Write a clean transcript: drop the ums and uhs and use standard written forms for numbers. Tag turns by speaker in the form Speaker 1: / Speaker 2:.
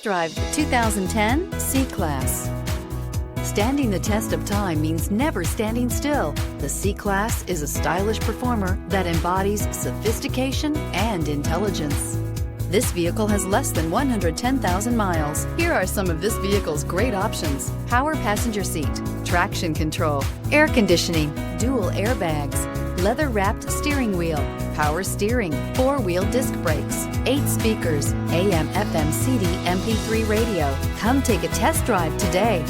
Speaker 1: test drive the 2010 C-Class. Standing the test of time means never standing still. The C-Class is a stylish performer that embodies sophistication and intelligence. This vehicle has less than 110,000 miles. Here are some of this vehicle's great options: power passenger seat, traction control, air conditioning, dual airbags, leather-wrapped steering wheel, power steering, four-wheel disc brakes, 8 speakers, AM/FM CD MP3 radio. Come take a test drive today.